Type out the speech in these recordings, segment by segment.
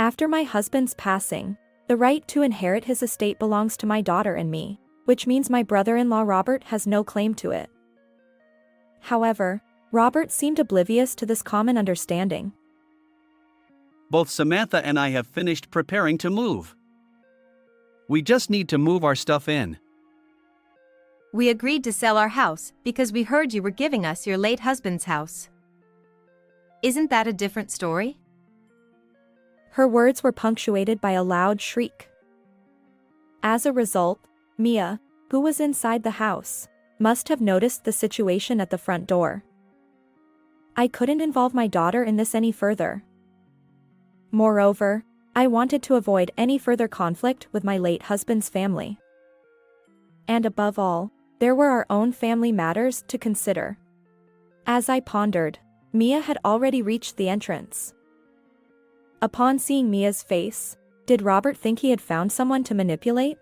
After my husband's passing, the right to inherit his estate belongs to my daughter and me, which means my brother-in-law Robert has no claim to it. However, Robert seemed oblivious to this common understanding. Both Samantha and I have finished preparing to move. We just need to move our stuff in. We agreed to sell our house because we heard you were giving us your late husband's house. Isn't that a different story? Her words were punctuated by a loud shriek. As a result, Mia, who was inside the house, must have noticed the situation at the front door. I couldn't involve my daughter in this any further. Moreover, I wanted to avoid any further conflict with my late husband's family. And above all, there were our own family matters to consider. As I pondered, Mia had already reached the entrance. Upon seeing Mia's face, did Robert think he had found someone to manipulate?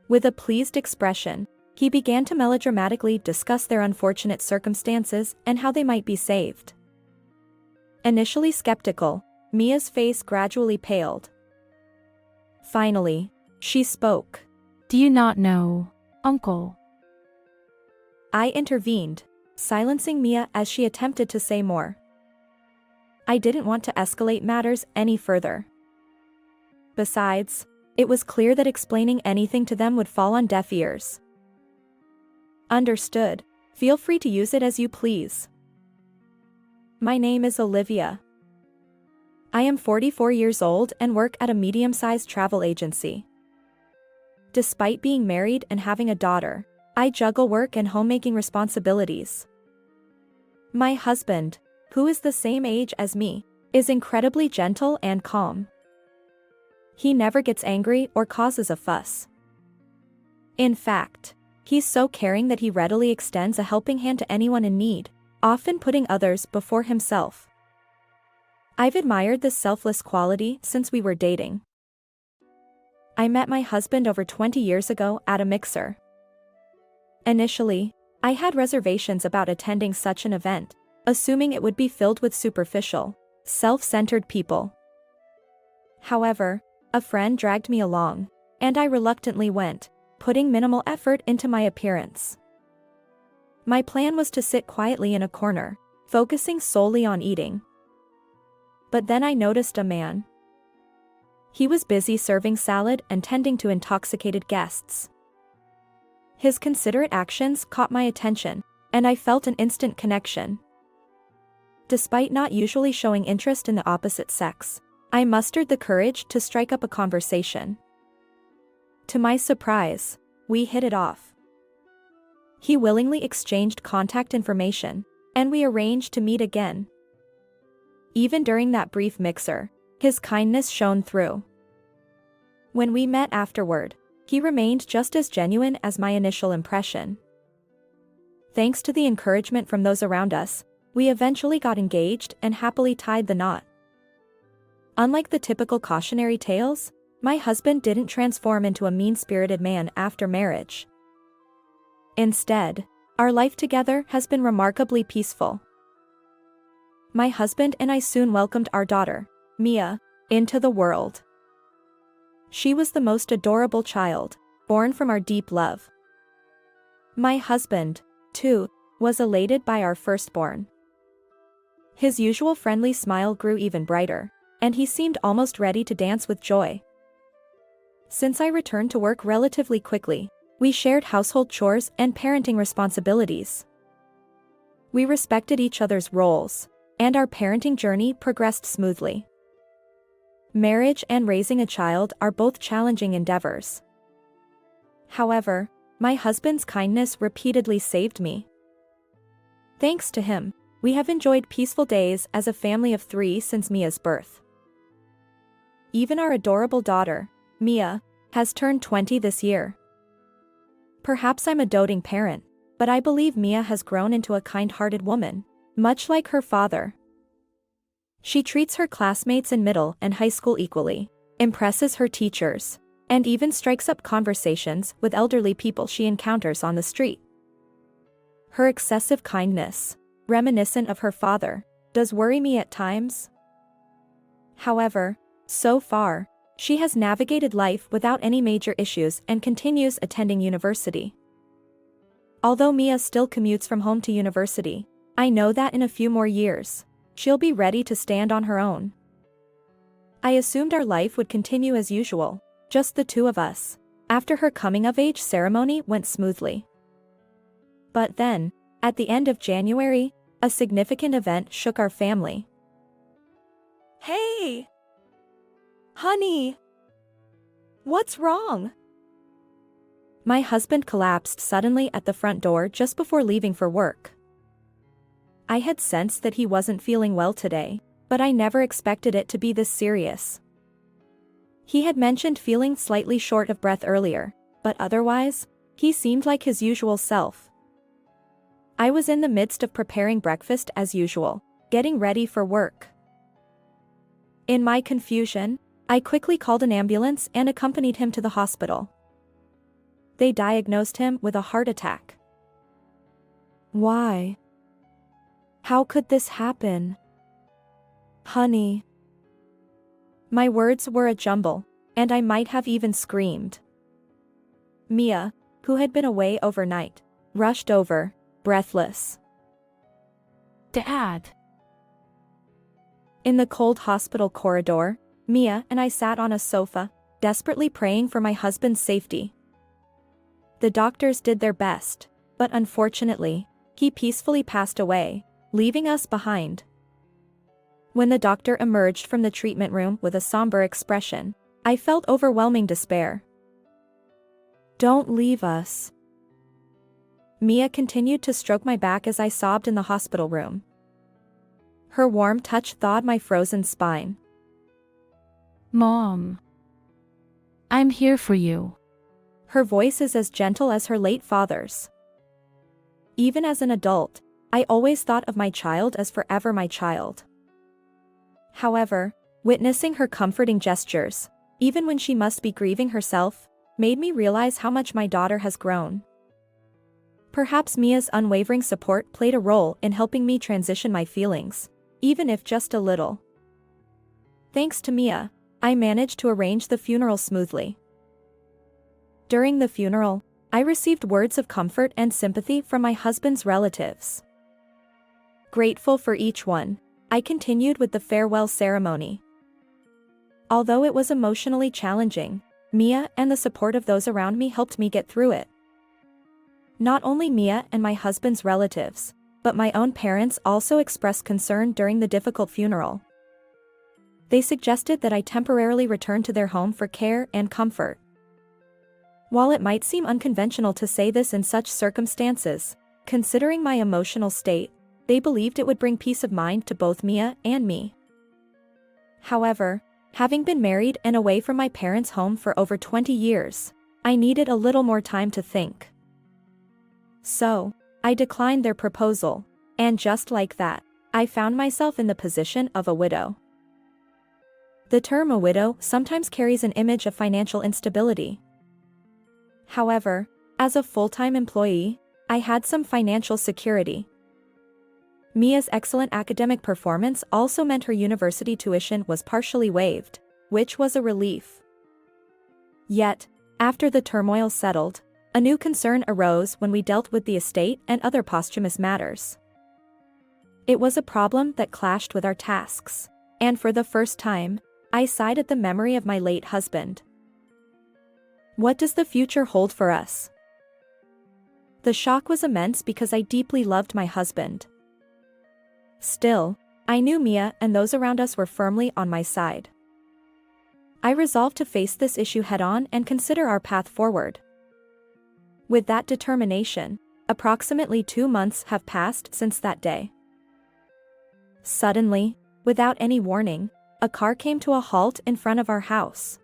With a pleased expression, he began to melodramatically discuss their unfortunate circumstances and how they might be saved. Initially skeptical, Mia's face gradually paled. Finally, she spoke. Do you not know, Uncle? I intervened, silencing Mia as she attempted to say more. I didn't want to escalate matters any further. Besides, it was clear that explaining anything to them would fall on deaf ears. Understood. Feel free to use it as you please. My name is Olivia. I am 44 years old and work at a medium-sized travel agency. Despite being married and having a daughter, I juggle work and homemaking responsibilities. My husband, who is the same age as me, is incredibly gentle and calm. He never gets angry or causes a fuss. In fact, he's so caring that he readily extends a helping hand to anyone in need, often putting others before himself. I've admired this selfless quality since we were dating. I met my husband over 20 years ago at a mixer. Initially, I had reservations about attending such an event, assuming it would be filled with superficial, self-centered people. However, a friend dragged me along, and I reluctantly went, putting minimal effort into my appearance. My plan was to sit quietly in a corner, focusing solely on eating. But then I noticed a man. He was busy serving salad and tending to intoxicated guests. His considerate actions caught my attention, and I felt an instant connection. Despite not usually showing interest in the opposite sex, I mustered the courage to strike up a conversation. To my surprise, we hit it off. He willingly exchanged contact information, and we arranged to meet again. Even during that brief mixer, his kindness shone through. When we met afterward, he remained just as genuine as my initial impression. Thanks to the encouragement from those around us, we eventually got engaged and happily tied the knot. Unlike the typical cautionary tales, my husband didn't transform into a mean-spirited man after marriage. Instead, our life together has been remarkably peaceful. My husband and I soon welcomed our daughter, Mia, into the world. She was the most adorable child, born from our deep love. My husband, too, was elated by our firstborn. His usual friendly smile grew even brighter, and he seemed almost ready to dance with joy. Since I returned to work relatively quickly, we shared household chores and parenting responsibilities. We respected each other's roles, and our parenting journey progressed smoothly. Marriage and raising a child are both challenging endeavors. However, my husband's kindness repeatedly saved me. Thanks to him, we have enjoyed peaceful days as a family of 3 since Mia's birth. Even our adorable daughter, Mia, has turned 20 this year. Perhaps I'm a doting parent, but I believe Mia has grown into a kind-hearted woman, much like her father. She treats her classmates in middle and high school equally, impresses her teachers, and even strikes up conversations with elderly people she encounters on the street. Her excessive kindness, reminiscent of her father, does worry me at times. However, So far, she has navigated life without any major issues and continues attending university. Although Mia still commutes from home to university, I know that in a few more years, she'll be ready to stand on her own. I assumed our life would continue as usual, just the two of us, after her coming-of-age ceremony went smoothly. But then, at the end of January, a significant event shook our family. Hey! Honey! What's wrong? My husband collapsed suddenly at the front door just before leaving for work. I had sensed that he wasn't feeling well today, but I never expected it to be this serious. He had mentioned feeling slightly short of breath earlier, but otherwise, he seemed like his usual self. I was in the midst of preparing breakfast as usual, getting ready for work. In my confusion, I quickly called an ambulance and accompanied him to the hospital. They diagnosed him with a heart attack. Why? How could this happen? Honey. My words were a jumble, and I might have even screamed. Mia, who had been away overnight, rushed over, breathless. Dad. In the cold hospital corridor, Mia and I sat on a sofa, desperately praying for my husband's safety. The doctors did their best, but unfortunately, he peacefully passed away, leaving us behind. When the doctor emerged from the treatment room with a somber expression, I felt overwhelming despair. Don't leave us. Mia continued to stroke my back as I sobbed in the hospital room. Her warm touch thawed my frozen spine. Mom. I'm here for you. Her voice is as gentle as her late father's. Even as an adult, I always thought of my child as forever my child. However, witnessing her comforting gestures, even when she must be grieving herself, made me realize how much my daughter has grown. Perhaps Mia's unwavering support played a role in helping me transition my feelings, even if just a little. Thanks to Mia, I managed to arrange the funeral smoothly. During the funeral, I received words of comfort and sympathy from my husband's relatives. Grateful for each one, I continued with the farewell ceremony. Although it was emotionally challenging, Mia and the support of those around me helped me get through it. Not only Mia and my husband's relatives, but my own parents also expressed concern during the difficult funeral. They suggested that I temporarily return to their home for care and comfort. While it might seem unconventional to say this in such circumstances, considering my emotional state, they believed it would bring peace of mind to both Mia and me. However, having been married and away from my parents' home for over 20 years, I needed a little more time to think. So, I declined their proposal, and just like that, I found myself in the position of a widow. The term a widow sometimes carries an image of financial instability. However, as a full-time employee, I had some financial security. Mia's excellent academic performance also meant her university tuition was partially waived, which was a relief. Yet, after the turmoil settled, a new concern arose when we dealt with the estate and other posthumous matters. It was a problem that clashed with our tasks, and for the first time, I sighed at the memory of my late husband. What does the future hold for us? The shock was immense because I deeply loved my husband. Still, I knew Mia and those around us were firmly on my side. I resolved to face this issue head-on and consider our path forward. With that determination, approximately 2 months have passed since that day. Suddenly, without any warning, a car came to a halt in front of our house.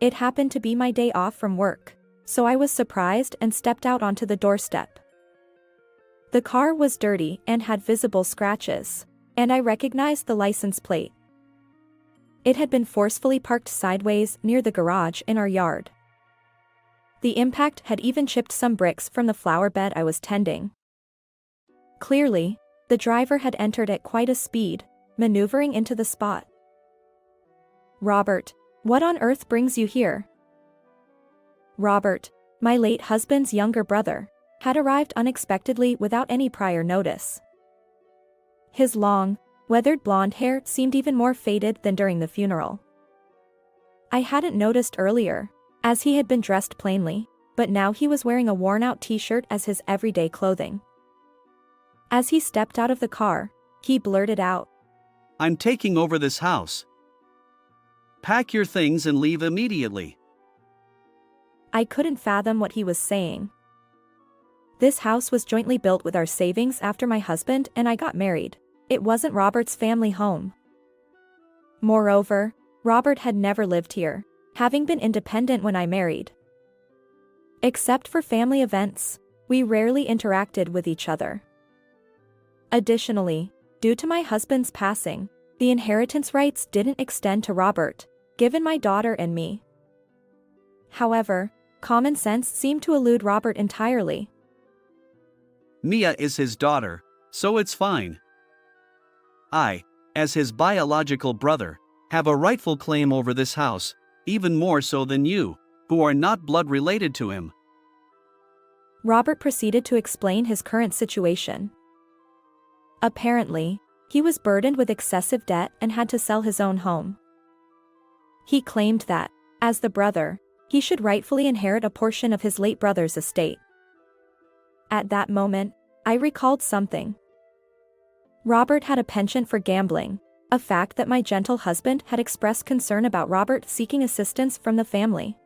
It happened to be my day off from work, so I was surprised and stepped out onto the doorstep. The car was dirty and had visible scratches, and I recognized the license plate. It had been forcefully parked sideways near the garage in our yard. The impact had even chipped some bricks from the flower bed I was tending. Clearly, the driver had entered at quite a speed, maneuvering into the spot. Robert, what on earth brings you here? Robert, my late husband's younger brother, had arrived unexpectedly without any prior notice. His long, weathered blonde hair seemed even more faded than during the funeral. I hadn't noticed earlier, as he had been dressed plainly, but now he was wearing a worn-out t-shirt as his everyday clothing. As he stepped out of the car, he blurted out, "I'm taking over this house. Pack your things and leave immediately." I couldn't fathom what he was saying. This house was jointly built with our savings after my husband and I got married. It wasn't Robert's family home. Moreover, Robert had never lived here, having been independent when I married. Except for family events, we rarely interacted with each other. Additionally, due to my husband's passing, the inheritance rights didn't extend to Robert, given my daughter and me. However, common sense seemed to elude Robert entirely. Mia is his daughter, so it's fine. I, as his biological brother, have a rightful claim over this house, even more so than you, who are not blood related to him. Robert proceeded to explain his current situation. Apparently, he was burdened with excessive debt and had to sell his own home. He claimed that, as the brother, he should rightfully inherit a portion of his late brother's estate. At that moment, I recalled something. Robert had a penchant for gambling, a fact that my gentle husband had expressed concern about Robert seeking assistance from the family.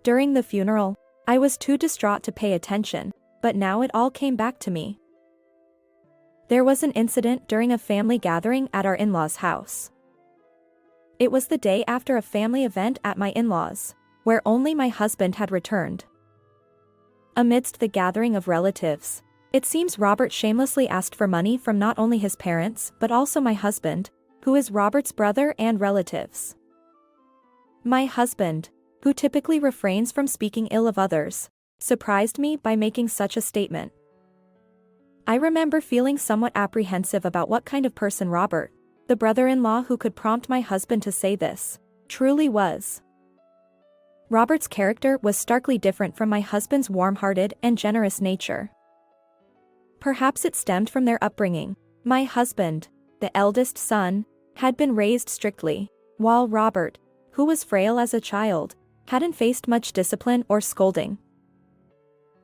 During the funeral, I was too distraught to pay attention, but now it all came back to me. There was an incident during a family gathering at our in-laws' house. It was the day after a family event at my in-laws, where only my husband had returned. Amidst the gathering of relatives, it seems Robert shamelessly asked for money from not only his parents but also my husband, who is Robert's brother, and relatives. My husband, who typically refrains from speaking ill of others, surprised me by making such a statement. I remember feeling somewhat apprehensive about what kind of person Robert, the brother-in-law who could prompt my husband to say this, truly was. Robert's character was starkly different from my husband's warm-hearted and generous nature. Perhaps it stemmed from their upbringing. My husband, the eldest son, had been raised strictly, while Robert, who was frail as a child, hadn't faced much discipline or scolding.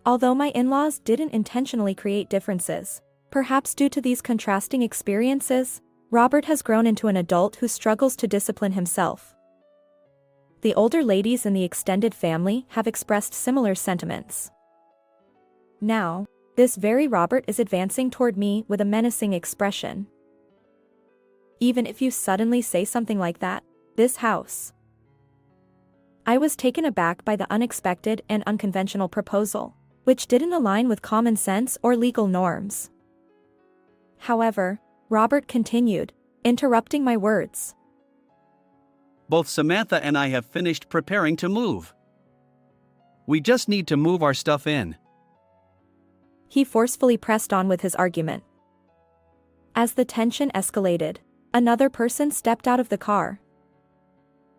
Although my in-laws didn't intentionally create differences, perhaps due to these contrasting experiences, Robert has grown into an adult who struggles to discipline himself. The older ladies in the extended family have expressed similar sentiments. Now, this very Robert is advancing toward me with a menacing expression. Even if you suddenly say something like that, this house. I was taken aback by the unexpected and unconventional proposal, which didn't align with common sense or legal norms. However, Robert continued, interrupting my words. Both Samantha and I have finished preparing to move. We just need to move our stuff in. He forcefully pressed on with his argument. As the tension escalated, another person stepped out of the car.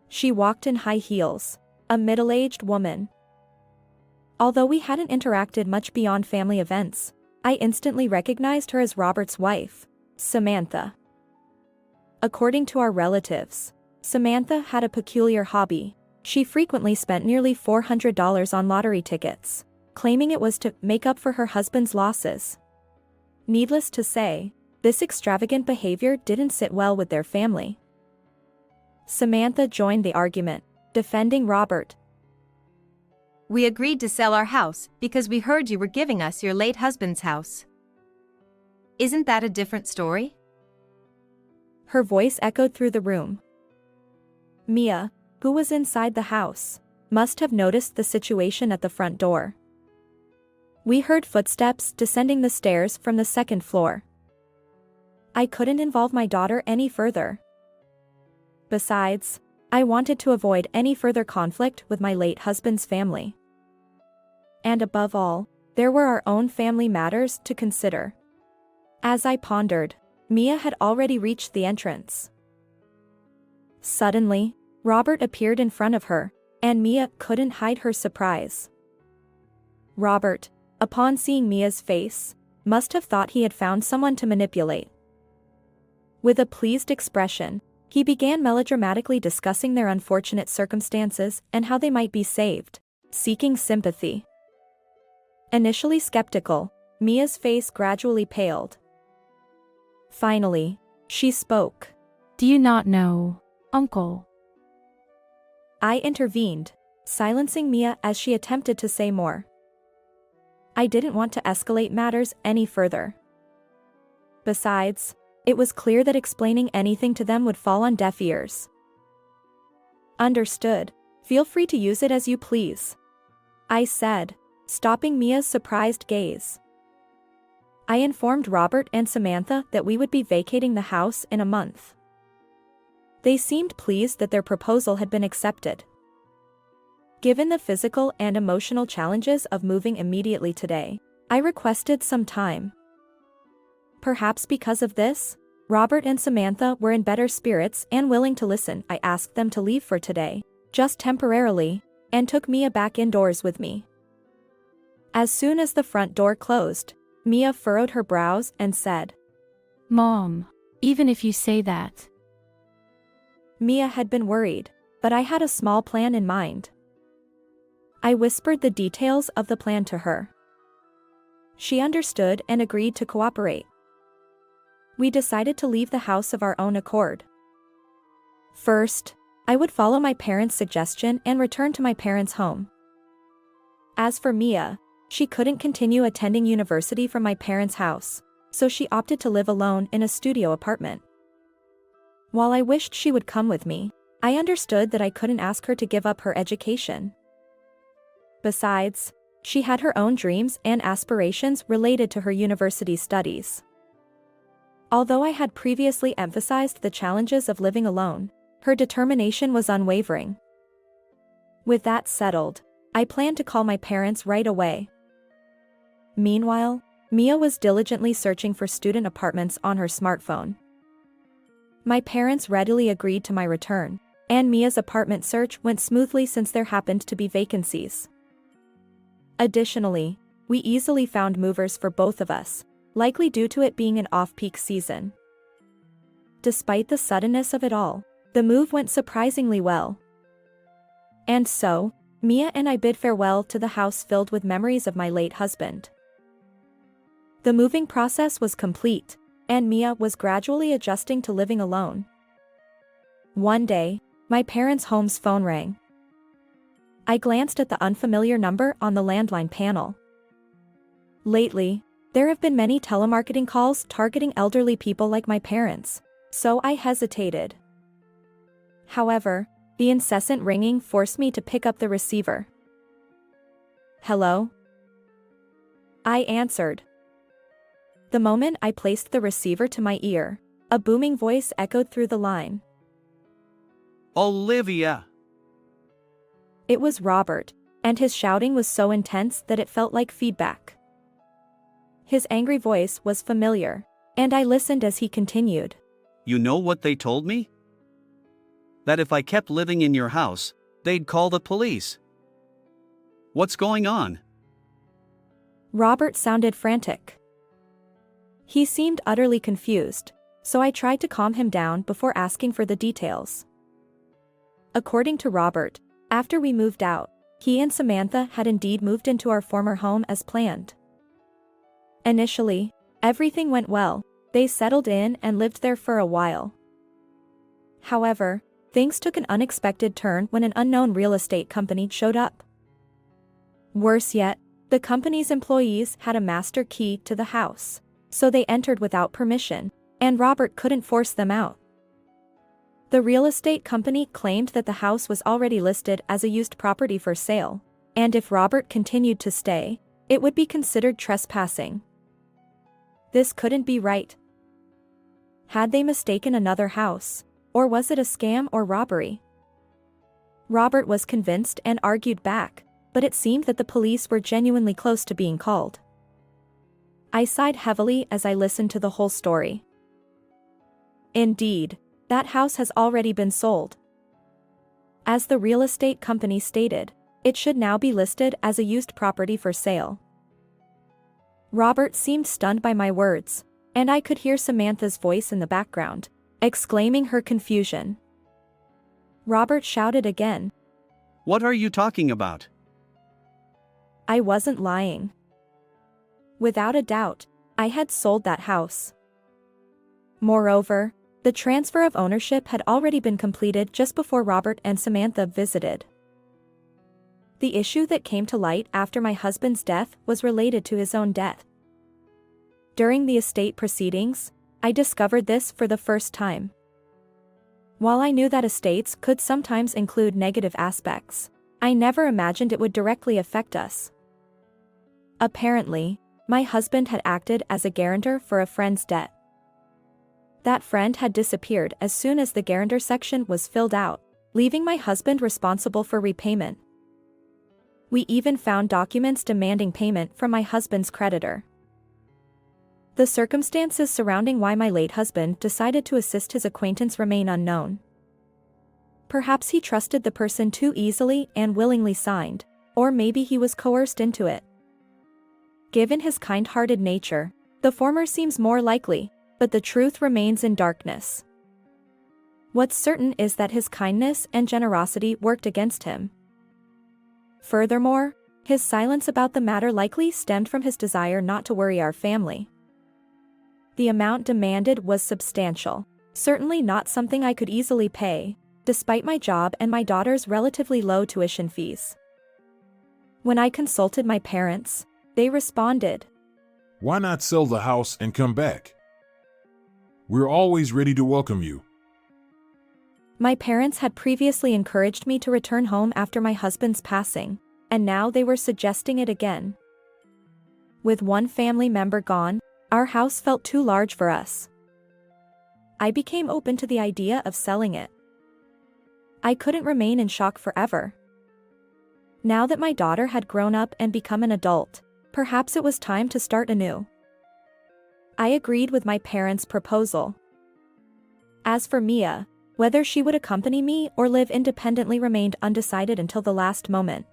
She walked in high heels, a middle-aged woman. Although we hadn't interacted much beyond family events, I instantly recognized her as Robert's wife, Samantha. According to our relatives, Samantha had a peculiar hobby. She frequently spent nearly $400 on lottery tickets, claiming it was to make up for her husband's losses. Needless to say, this extravagant behavior didn't sit well with their family. Samantha joined the argument, defending Robert. We agreed to sell our house because we heard you were giving us your late husband's house. Isn't that a different story? Her voice echoed through the room. Mia, who was inside the house, must have noticed the situation at the front door. We heard footsteps descending the stairs from the second floor. I couldn't involve my daughter any further. Besides, I wanted to avoid any further conflict with my late husband's family. And above all, there were our own family matters to consider. As I pondered, Mia had already reached the entrance. Suddenly, Robert appeared in front of her, and Mia couldn't hide her surprise. Robert, upon seeing Mia's face, must have thought he had found someone to manipulate. With a pleased expression, he began melodramatically discussing their unfortunate circumstances and how they might be saved, seeking sympathy. Initially skeptical, Mia's face gradually paled. Finally, she spoke. Do you not know, Uncle? I intervened, silencing Mia as she attempted to say more. I didn't want to escalate matters any further. Besides, it was clear that explaining anything to them would fall on deaf ears. Understood. Feel free to use it as you please, I said, stopping Mia's surprised gaze. I informed Robert and Samantha that we would be vacating the house in a month. They seemed pleased that their proposal had been accepted. Given the physical and emotional challenges of moving immediately today, I requested some time. Perhaps because of this, Robert and Samantha were in better spirits and willing to listen. I asked them to leave for today, just temporarily, and took Mia back indoors with me. As soon as the front door closed, Mia furrowed her brows and said, Mom, even if you say that. Mia had been worried, but I had a small plan in mind. I whispered the details of the plan to her. She understood and agreed to cooperate. We decided to leave the house of our own accord. First, I would follow my parents' suggestion and return to my parents' home. As for Mia, she couldn't continue attending university from my parents' house, so she opted to live alone in a studio apartment. While I wished she would come with me, I understood that I couldn't ask her to give up her education. Besides, she had her own dreams and aspirations related to her university studies. Although I had previously emphasized the challenges of living alone, her determination was unwavering. With that settled, I planned to call my parents right away. Meanwhile, Mia was diligently searching for student apartments on her smartphone. My parents readily agreed to my return, and Mia's apartment search went smoothly since there happened to be vacancies. Additionally, we easily found movers for both of us, likely due to it being an off-peak season. Despite the suddenness of it all, the move went surprisingly well. And so, Mia and I bid farewell to the house filled with memories of my late husband. The moving process was complete, and Mia was gradually adjusting to living alone. One day, my parents' home's phone rang. I glanced at the unfamiliar number on the landline panel. Lately, there have been many telemarketing calls targeting elderly people like my parents, so I hesitated. However, the incessant ringing forced me to pick up the receiver. Hello? I answered. The moment I placed the receiver to my ear, a booming voice echoed through the line. Olivia! It was Robert, and his shouting was so intense that it felt like feedback. His angry voice was familiar, and I listened as he continued. You know what they told me? That if I kept living in your house, they'd call the police. What's going on? Robert sounded frantic. He seemed utterly confused, so I tried to calm him down before asking for the details. According to Robert, after we moved out, he and Samantha had indeed moved into our former home as planned. Initially, everything went well. They settled in and lived there for a while. However, things took an unexpected turn when an unknown real estate company showed up. Worse yet, the company's employees had a master key to the house, so they entered without permission, and Robert couldn't force them out. The real estate company claimed that the house was already listed as a used property for sale, and if Robert continued to stay, it would be considered trespassing. This couldn't be right. Had they mistaken another house, or was it a scam or robbery? Robert was convinced and argued back, but it seemed that the police were genuinely close to being called. I sighed heavily as I listened to the whole story. Indeed, That house has already been sold. As the real estate company stated, it should now be listed as a used property for sale. Robert seemed stunned by my words, and I could hear Samantha's voice in the background, exclaiming her confusion. Robert shouted again. What are you talking about? I wasn't lying. Without a doubt, I had sold that house. Moreover, the transfer of ownership had already been completed just before Robert and Samantha visited. The issue that came to light after my husband's death was related to his own death. During the estate proceedings, I discovered this for the first time. While I knew that estates could sometimes include negative aspects, I never imagined it would directly affect us. Apparently, my husband had acted as a guarantor for a friend's debt. That friend had disappeared as soon as the guarantor section was filled out, leaving my husband responsible for repayment. We even found documents demanding payment from my husband's creditor. The circumstances surrounding why my late husband decided to assist his acquaintance remain unknown. Perhaps he trusted the person too easily and willingly signed, or maybe he was coerced into it. Given his kind-hearted nature, the former seems more likely, but the truth remains in darkness. What's certain is that his kindness and generosity worked against him. Furthermore, his silence about the matter likely stemmed from his desire not to worry our family. The amount demanded was substantial, certainly not something I could easily pay, despite my job and my daughter's relatively low tuition fees. When I consulted my parents, they responded, "Why not sell the house and come back? We're always ready to welcome you." My parents had previously encouraged me to return home after my husband's passing, and now they were suggesting it again. With one family member gone, our house felt too large for us. I became open to the idea of selling it. I couldn't remain in shock forever. Now that my daughter had grown up and become an adult, perhaps it was time to start anew. I agreed with my parents' proposal. As for Mia, whether she would accompany me or live independently remained undecided until the last moment.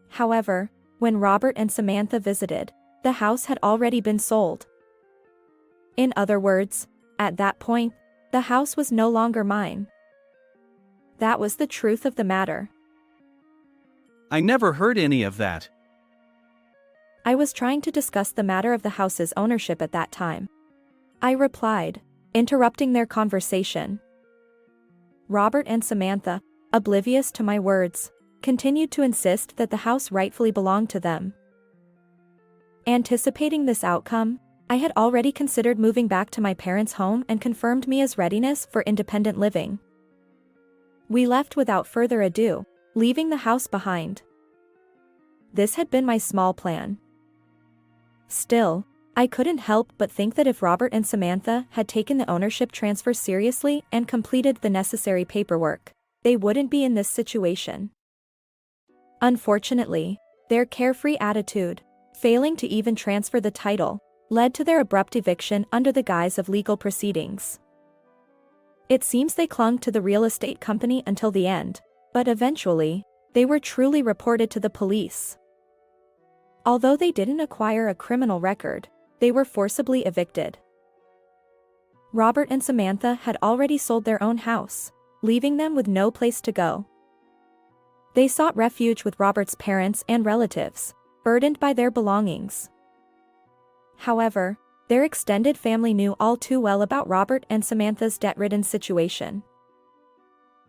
However, when Robert and Samantha visited, the house had already been sold. In other words, at that point, the house was no longer mine. That was the truth of the matter. I never heard any of that. I was trying to discuss the matter of the house's ownership at that time. I replied, interrupting their conversation. Robert and Samantha, oblivious to my words, continued to insist that the house rightfully belonged to them. Anticipating this outcome, I had already considered moving back to my parents' home and confirmed Mia's readiness for independent living. We left without further ado, leaving the house behind. This had been my small plan. Still, I couldn't help but think that if Robert and Samantha had taken the ownership transfer seriously and completed the necessary paperwork, they wouldn't be in this situation. Unfortunately, their carefree attitude, failing to even transfer the title, led to their abrupt eviction under the guise of legal proceedings. It seems they clung to the real estate company until the end, but eventually, they were truly reported to the police. Although they didn't acquire a criminal record, they were forcibly evicted. Robert and Samantha had already sold their own house, leaving them with no place to go. They sought refuge with Robert's parents and relatives, burdened by their belongings. However, their extended family knew all too well about Robert and Samantha's debt-ridden situation.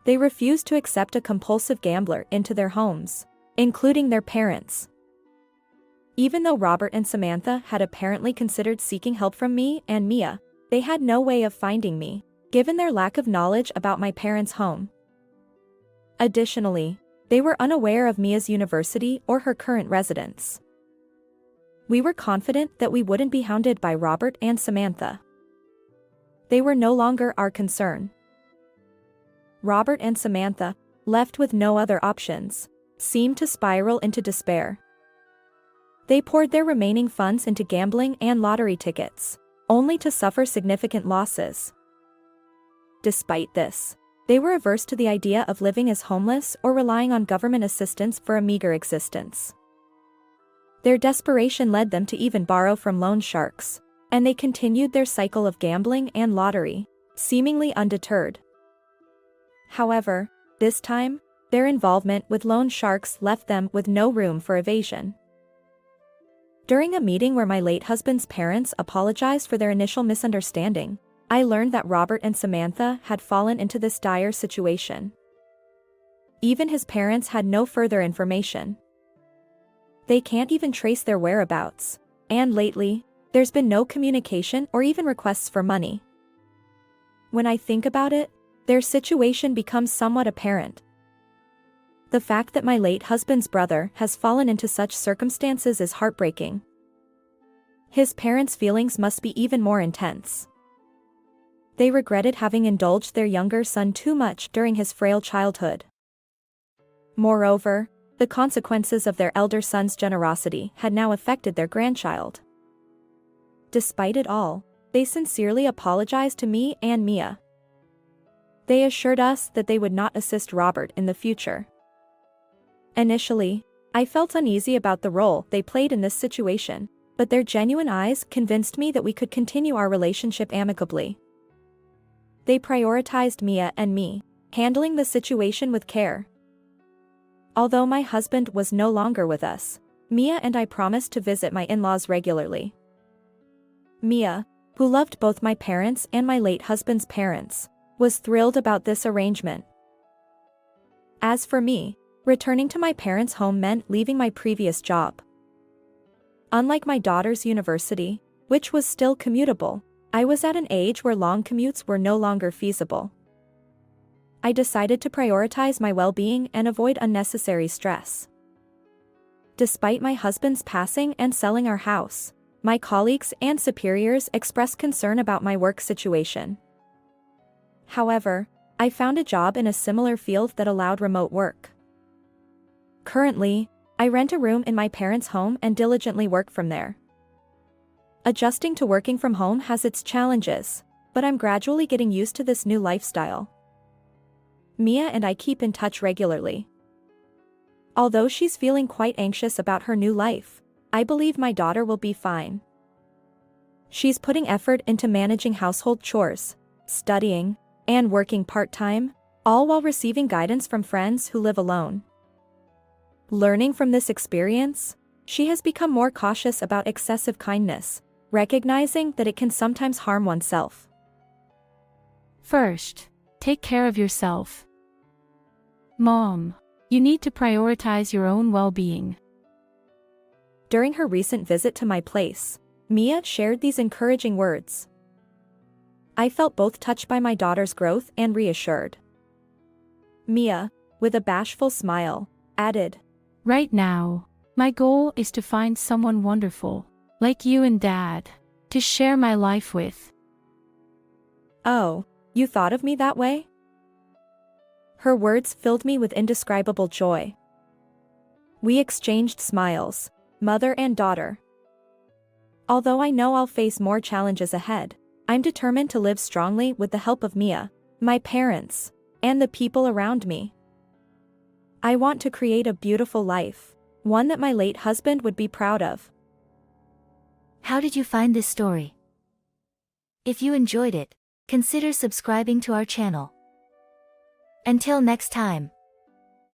They refused to accept a compulsive gambler into their homes, including their parents. Even though Robert and Samantha had apparently considered seeking help from me and Mia, they had no way of finding me, given their lack of knowledge about my parents' home. Additionally, they were unaware of Mia's university or her current residence. We were confident that we wouldn't be hounded by Robert and Samantha. They were no longer our concern. Robert and Samantha, left with no other options, seemed to spiral into despair. They poured their remaining funds into gambling and lottery tickets, only to suffer significant losses. Despite this, they were averse to the idea of living as homeless or relying on government assistance for a meager existence. Their desperation led them to even borrow from loan sharks, and they continued their cycle of gambling and lottery, seemingly undeterred. However, this time, their involvement with loan sharks left them with no room for evasion. During a meeting where my late husband's parents apologized for their initial misunderstanding, I learned that Robert and Samantha had fallen into this dire situation. Even his parents had no further information. They can't even trace their whereabouts, and lately, there's been no communication or even requests for money. When I think about it, their situation becomes somewhat apparent. The fact that my late husband's brother has fallen into such circumstances is heartbreaking. His parents' feelings must be even more intense. They regretted having indulged their younger son too much during his frail childhood. Moreover, the consequences of their elder son's generosity had now affected their grandchild. Despite it all, they sincerely apologized to me and Mia. They assured us that they would not assist Robert in the future. Initially, I felt uneasy about the role they played in this situation, but their genuine eyes convinced me that we could continue our relationship amicably. They prioritized Mia and me, handling the situation with care. Although my husband was no longer with us, Mia and I promised to visit my in-laws regularly. Mia, who loved both my parents and my late husband's parents, was thrilled about this arrangement. As for me, returning to my parents' home meant leaving my previous job. Unlike my daughter's university, which was still commutable, I was at an age where long commutes were no longer feasible. I decided to prioritize my well-being and avoid unnecessary stress. Despite my husband's passing and selling our house, my colleagues and superiors expressed concern about my work situation. However, I found a job in a similar field that allowed remote work. Currently, I rent a room in my parents' home and diligently work from there. Adjusting to working from home has its challenges, but I'm gradually getting used to this new lifestyle. Mia and I keep in touch regularly. Although she's feeling quite anxious about her new life, I believe my daughter will be fine. She's putting effort into managing household chores, studying, and working part-time, all while receiving guidance from friends who live alone. Learning from this experience, she has become more cautious about excessive kindness, recognizing that it can sometimes harm oneself. First, take care of yourself. Mom, you need to prioritize your own well-being. During her recent visit to my place, Mia shared these encouraging words. I felt both touched by my daughter's growth and reassured. Mia, with a bashful smile, added, Right now, my goal is to find someone wonderful, like you and Dad, to share my life with. Oh, you thought of me that way? Her words filled me with indescribable joy. We exchanged smiles, mother and daughter. Although I know I'll face more challenges ahead, I'm determined to live strongly with the help of Mia, my parents, and the people around me. I want to create a beautiful life, one that my late husband would be proud of. How did you find this story? If you enjoyed it, consider subscribing to our channel. Until next time.